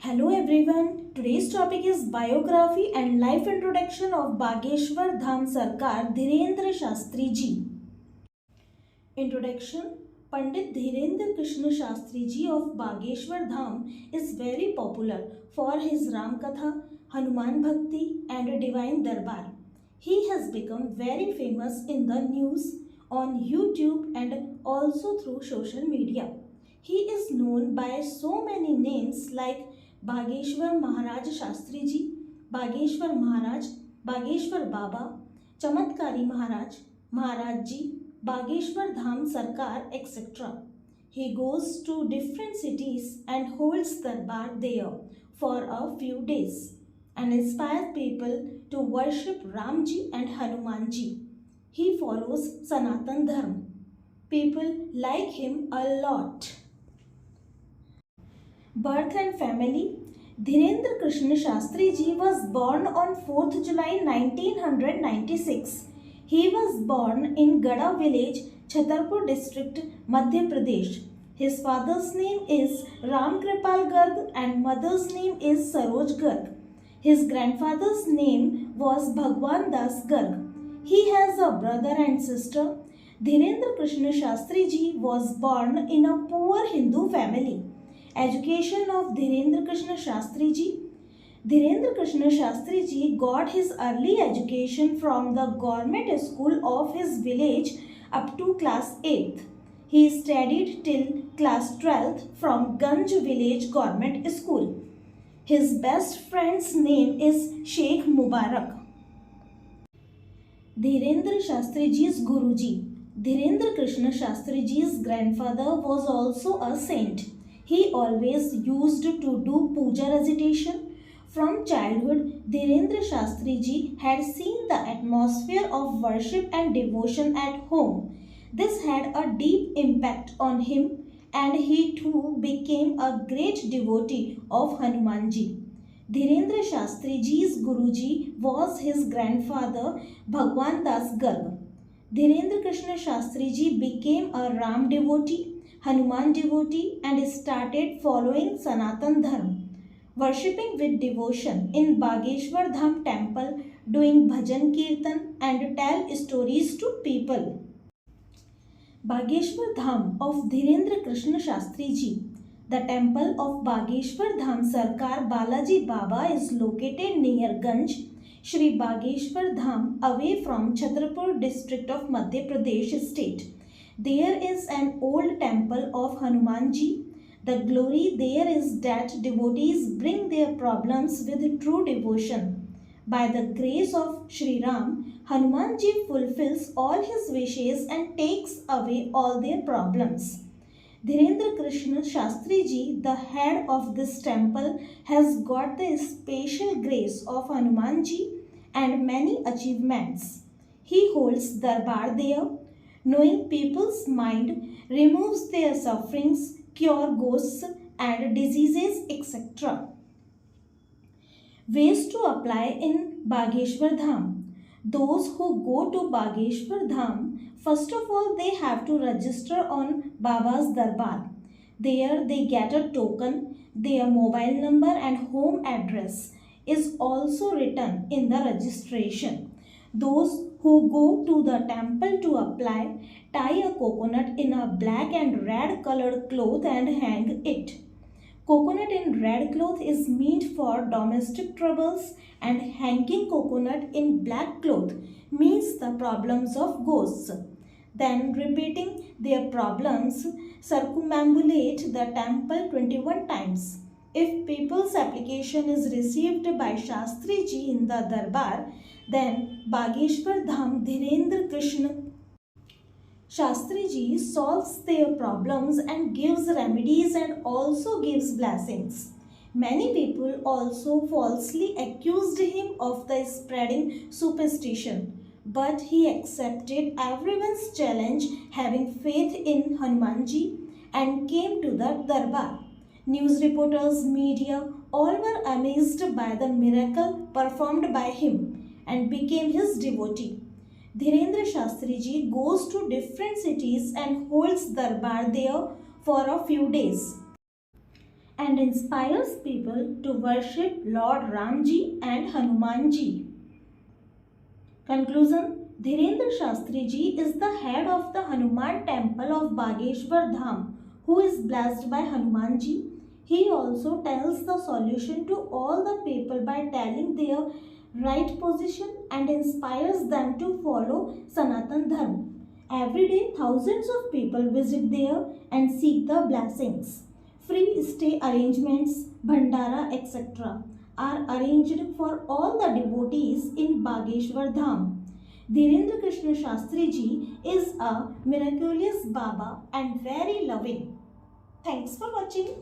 Hello everyone. Today's topic is biography and life introduction of Bageshwar Dham Sarkar Dhirendra Shastri ji. Introduction. Pandit Dhirendra Krishna Shastri ji of Bageshwar Dham is very popular for his Ram Katha, Hanuman Bhakti and Divine Darbar. He has become very famous in the news, on YouTube and also through social media. He is known by so many names like Bageshwar Maharaj Shastri ji, Bageshwar Maharaj, Bageshwar Baba, Chamatkari Maharaj, Maharaj ji, Bageshwar Dham Sarkar, etc. He goes to different cities and holds darbar there for a few days and inspires people to worship Ramji and Hanumanji. He follows Sanatan Dharma. People like him a lot. Birth and family. Dhirendra Krishna Shastri ji was born on 4th July 1996. He was born in Gada village, Chhatarpur district, Madhya Pradesh. His father's name is Ram Kripal Garg and mother's name is Saroj Garg. His grandfather's name was Bhagwan Das Garg. He has a brother and sister. Dhirendra Krishna Shastri ji was born in a poor Hindu family. Education of Dhirendra Krishna Shastri ji. Dhirendra Krishna Shastri ji got his early education from the government school of his village up to class 8th. He studied till class 12th from Ganj village government school. His best friend's name is Sheikh Mubarak. Dhirendra Shastri ji's Guruji. Dhirendra Krishna Shastri ji's grandfather was also a saint. He always used to do puja recitation. From childhood, Dhirendra Shastri ji had seen the atmosphere of worship and devotion at home. This had a deep impact on him and he too became a great devotee of Hanumanji. Dhirendra Shastri ji's Guruji was his grandfather Bhagwan Das Garg. Dhirendra Krishna Shastri ji became a Ram devotee, Hanuman devotee and started following Sanatan Dharma, worshipping with devotion in Bageshwar Dham temple, doing bhajan kirtan and tell stories to people. Bageshwar Dham of Dhirendra Krishna Shastri ji. The temple of Bageshwar Dham Sarkar Balaji Baba is located near Ganj, Shri Bageshwar Dham, away from Chhatarpur district of Madhya Pradesh state. There is an old temple of Hanumanji. The glory there is that devotees bring their problems with true devotion. By the grace of Sri Ram, Hanumanji fulfills all his wishes and takes away all their problems. Dhirendra Krishna Shastri ji, the head of this temple, has got the special grace of Hanumanji and many achievements. He holds darbar there, knowing people's mind, removes their sufferings, cure ghosts and diseases, etc. Ways to apply in Bageshwar Dham. Those who go to Bageshwar Dham, first of all they have to register on Baba's Darbar. There they get a token, their mobile number and home address is also written in the registration. Those who go to the temple to apply tie a coconut in a black and red colored cloth and hang it. Coconut in red cloth is meant for domestic troubles and hanging coconut in black cloth means the problems of ghosts. Then repeating their problems circumambulate the temple 21 times. If people's application is received by Shastri ji in the darbar, then Bageshwar Dham Dhirendra Krishna Shastri ji solves their problems and gives remedies and also gives blessings. Many people also falsely accused him of the spreading superstition, but he accepted everyone's challenge, having faith in Hanumanji, and came to the darbar. News reporters, media, all were amazed by the miracle performed by him and became his devotee. Dhirendra Shastri ji goes to different cities and holds darbar there for a few days. and inspires people to worship Lord Ramji and Hanumanji. Conclusion. Dhirendra Shastri Ji is the head of the Hanuman temple of Bageshwar Dham, who is blessed by Hanumanji. He also tells the solution to all the people by telling their right position and inspires them to follow Sanatan Dharma. Every day, thousands of people visit there and seek the blessings. Free stay arrangements, bhandara, etc. are arranged for all the devotees in Bageshwar Dham. Dhirendra Krishna Shastri Ji is a miraculous Baba and very loving. Thanks for watching.